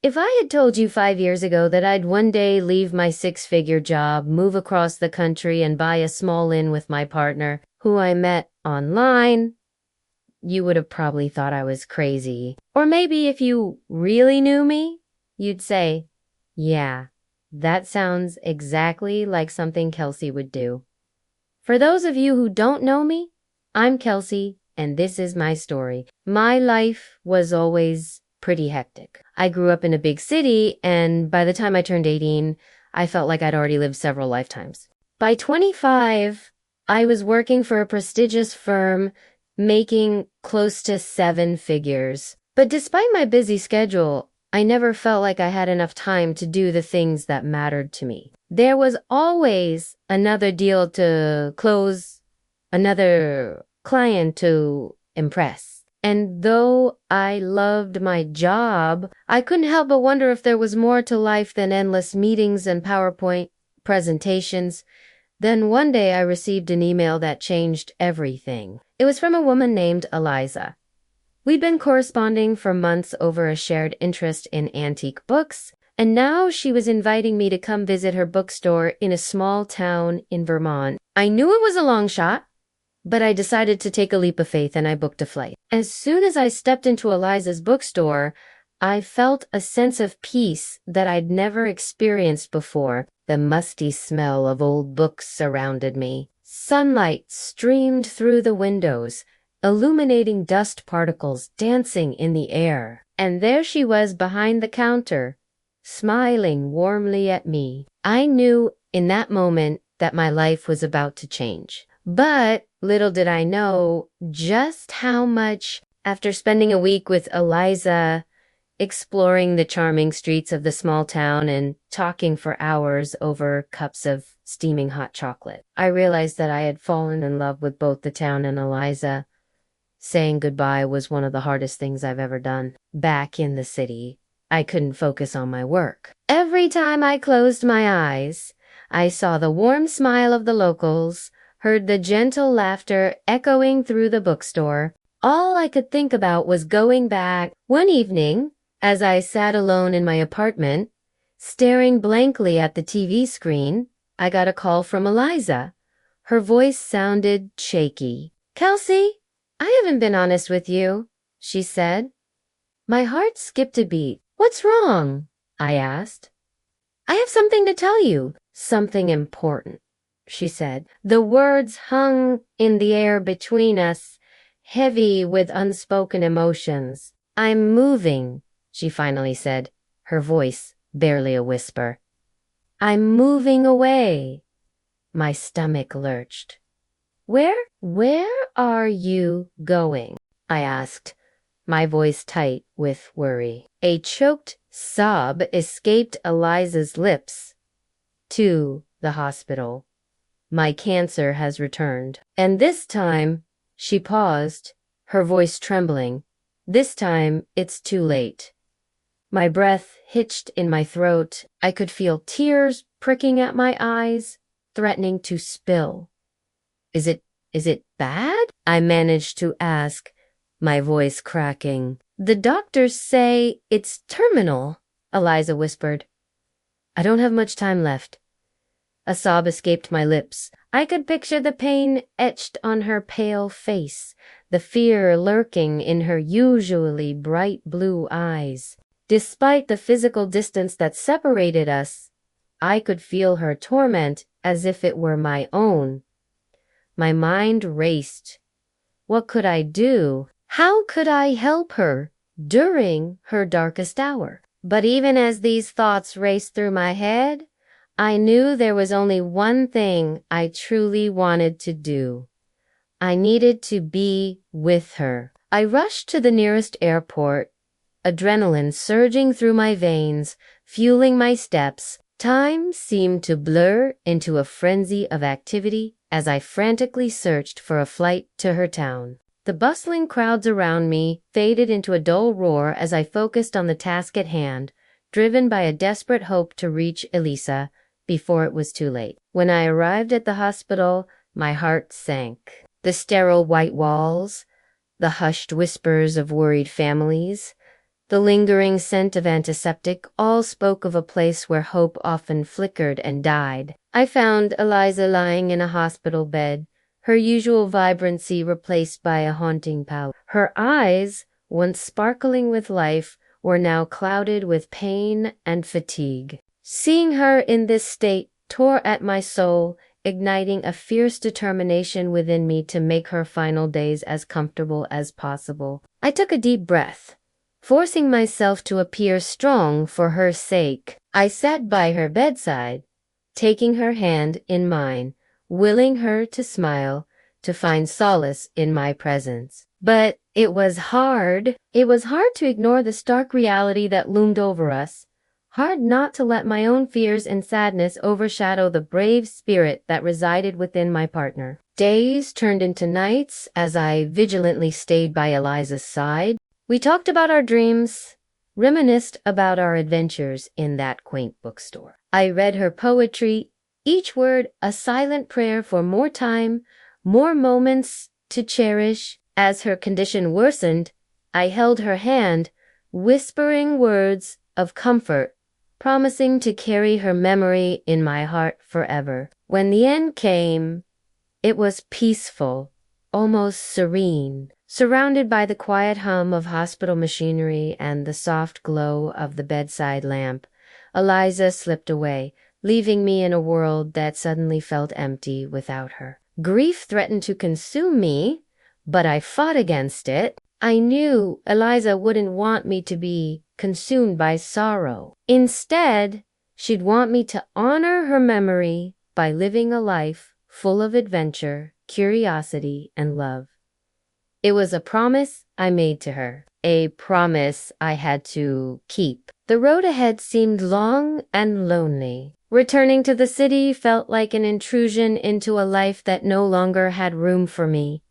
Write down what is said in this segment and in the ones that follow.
If I had told you 5 years ago that I'd one day leave my six-figure job, move across the country, and buy a small inn with my partner, who I met online, you would have probably thought I was crazy. Or maybe if you really knew me, you'd say, yeah, that sounds exactly like something Kelsey would do. For those of you who don't know me, I'm Kelsey, and this is my story. My life was always pretty hectic. I grew up in a big city, and by the time I turned 18, I felt like I'd already lived several lifetimes. By 25, I was working for a prestigious firm, making close to 7 figures. But despite my busy schedule, I never felt like I had enough time to do the things that mattered to me. There was always another deal to close, another client to impress. And though I loved my job, I couldn't help but wonder if there was more to life than endless meetings and PowerPoint presentations. Then one day I received an email that changed everything. It was from a woman named Eliza. We'd been corresponding for months over a shared interest in antique books, and now she was inviting me to come visit her bookstore in a small town in Vermont. I knew it was a long shot, but I decided to take a leap of faith and I booked a flight. As soon as I stepped into Eliza's bookstore, I felt a sense of peace that I'd never experienced before. The musty smell of old books surrounded me. Sunlight streamed through the windows, illuminating dust particles dancing in the air. And there she was behind the counter, smiling warmly at me. I knew in that moment that my life was about to change. But little did I know just how much. After spending a week with Eliza, exploring the charming streets of the small town and talking for hours over cups of steaming hot chocolate, I realized that I had fallen in love with both the town and Eliza. Saying goodbye was one of the hardest things I've ever done. Back in the city, I couldn't focus on my work. Every time I closed my eyes, I saw the warm smile of the locals, heard the gentle laughter echoing through the bookstore. All I could think about was going back. One evening, as I sat alone in my apartment, staring blankly at the TV screen, I got a call from Eliza. Her voice sounded shaky. "Kelsey, I haven't been honest with you," she said. My heart skipped a beat. "What's wrong?" I asked. "I have something to tell you, something important," she said. The words hung in the air between us, heavy with unspoken emotions. "I'm moving," she finally said, her voice barely a whisper. "I'm moving away." My stomach lurched. Where are you going?" I asked, my voice tight with worry. A choked sob escaped Eliza's lips. "To the hospital. My cancer has returned." And this time, she paused, her voice trembling. "This time, it's too late." My breath hitched in my throat. I could feel tears pricking at my eyes, threatening to spill. Is it bad?" I managed to ask, my voice cracking. "The doctors say it's terminal," Eliza whispered. "I don't have much time left." A sob escaped my lips. I could picture the pain etched on her pale face, the fear lurking in her usually bright blue eyes. Despite the physical distance that separated us, I could feel her torment as if it were my own. My mind raced. What could I do? How could I help her during her darkest hour? But even as these thoughts raced through my head, I knew there was only one thing I truly wanted to do. I needed to be with her. I rushed to the nearest airport, adrenaline surging through my veins, fueling my steps. Time seemed to blur into a frenzy of activity as I frantically searched for a flight to her town. The bustling crowds around me faded into a dull roar as I focused on the task at hand, driven by a desperate hope to reach Elisa before it was too late. When I arrived at the hospital, my heart sank. The sterile white walls, the hushed whispers of worried families, the lingering scent of antiseptic, all spoke of a place where hope often flickered and died. I found Eliza lying in a hospital bed, her usual vibrancy replaced by a haunting pallor. Her eyes, once sparkling with life, were now clouded with pain and fatigue. Seeing her in this state tore at my soul, igniting a fierce determination within me to make her final days as comfortable as possible. I took a deep breath, forcing myself to appear strong for her sake. I sat by her bedside, taking her hand in mine, willing her to smile, to find solace in my presence. But it was hard. It was hard to ignore the stark reality that loomed over us. Hard not to let my own fears and sadness overshadow the brave spirit that resided within my partner. Days turned into nights as I vigilantly stayed by Eliza's side. We talked about our dreams, reminisced about our adventures in that quaint bookstore. I read her poetry, each word a silent prayer for more time, more moments to cherish. As her condition worsened, I held her hand, whispering words of comfort, promising to carry her memory in my heart forever. When the end came, it was peaceful, almost serene. Surrounded by the quiet hum of hospital machinery and the soft glow of the bedside lamp, Eliza slipped away, leaving me in a world that suddenly felt empty without her. Grief threatened to consume me, but I fought against it. I knew Eliza wouldn't want me to be consumed by sorrow. Instead, she'd want me to honor her memory by living a life full of adventure, curiosity, and love. It was a promise I made to her, a promise I had to keep. The road ahead seemed long and lonely. Returning to the city felt like an intrusion into a life that no longer had room for me.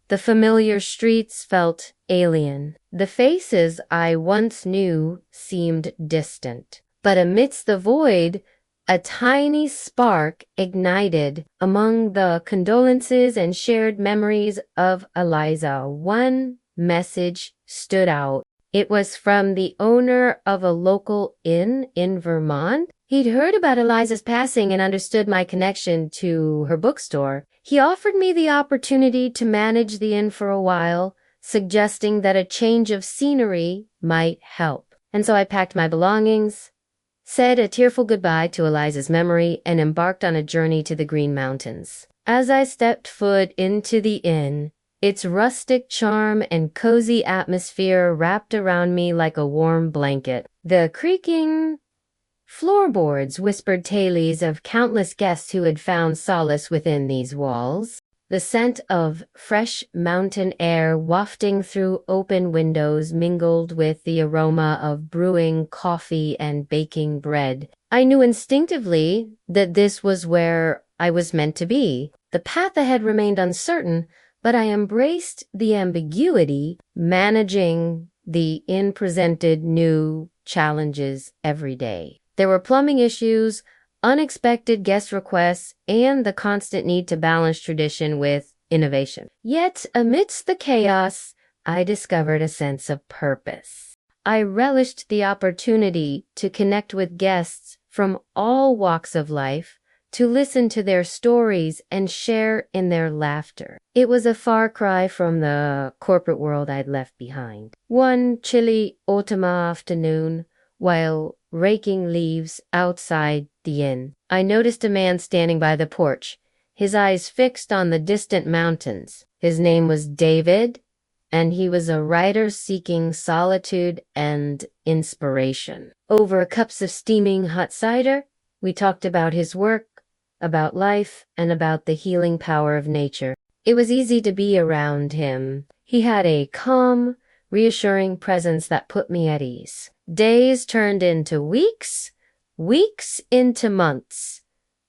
The familiar streets felt alien. The faces I once knew seemed distant. But amidst the void, a tiny spark ignited. Among the condolences and shared memories of Eliza, one message stood out. It was from the owner of a local inn in Vermont. He'd heard about Eliza's passing and understood my connection to her bookstore. He offered me the opportunity to manage the inn for a while, suggesting that a change of scenery might help. And so I packed my belongings, said a tearful goodbye to Eliza's memory, and embarked on a journey to the Green Mountains. As I stepped foot into the inn, its rustic charm and cozy atmosphere wrapped around me like a warm blanket. The creaking floorboards whispered tales of countless guests who had found solace within these walls. The scent of fresh mountain air wafting through open windows mingled with the aroma of brewing coffee and baking bread. I knew instinctively that this was where I was meant to be. The path ahead remained uncertain, but I embraced the ambiguity, managing the presented new challenges every day. There were plumbing issues, unexpected guest requests, and the constant need to balance tradition with innovation. Yet, amidst the chaos, I discovered a sense of purpose. I relished the opportunity to connect with guests from all walks of life, to listen to their stories and share in their laughter. It was a far cry from the corporate world I'd left behind. One chilly autumn afternoon, while raking leaves outside the inn, I noticed a man standing by the porch, his eyes fixed on the distant mountains. His name was David, and he was a writer seeking solitude and inspiration. Over cups of steaming hot cider, we talked about his work, about life, and about the healing power of nature. It was easy to be around him. He had a calm, reassuring presence that put me at ease. Days turned into weeks, weeks into months.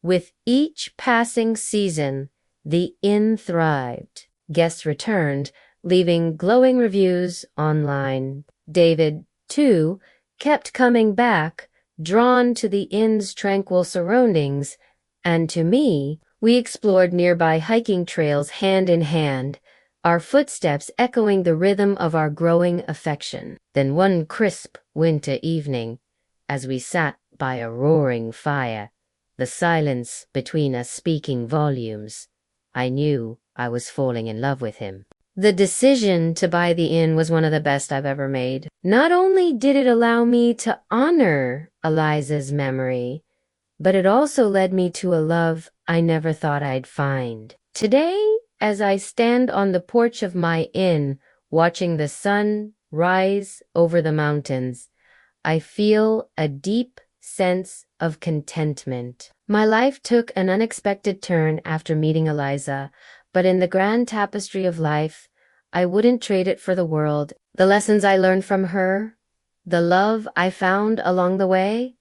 With each passing season, the inn thrived. Guests returned, leaving glowing reviews online. David, too, kept coming back, drawn to the inn's tranquil surroundings, and to me, we explored nearby hiking trails hand in hand, our footsteps echoing the rhythm of our growing affection. Then one crisp winter evening, as we sat by a roaring fire, the silence between us speaking volumes, I knew I was falling in love with him. The decision to buy the inn was one of the best I've ever made. Not only did it allow me to honor Eliza's memory, but it also led me to a love I never thought I'd find. Today, as I stand on the porch of my inn, watching the sun rise over the mountains, I feel a deep sense of contentment. My life took an unexpected turn after meeting Eliza, but in the grand tapestry of life, I wouldn't trade it for the world. The lessons I learned from her, the love I found along the way,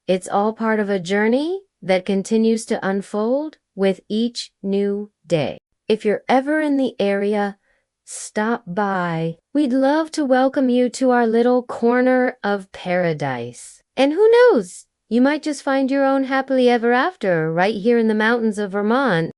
it's all part of a journey that continues to unfold with each new day. If you're ever in the area, stop by. We'd love to welcome you to our little corner of paradise. And who knows, you might just find your own happily ever after right here in the mountains of Vermont.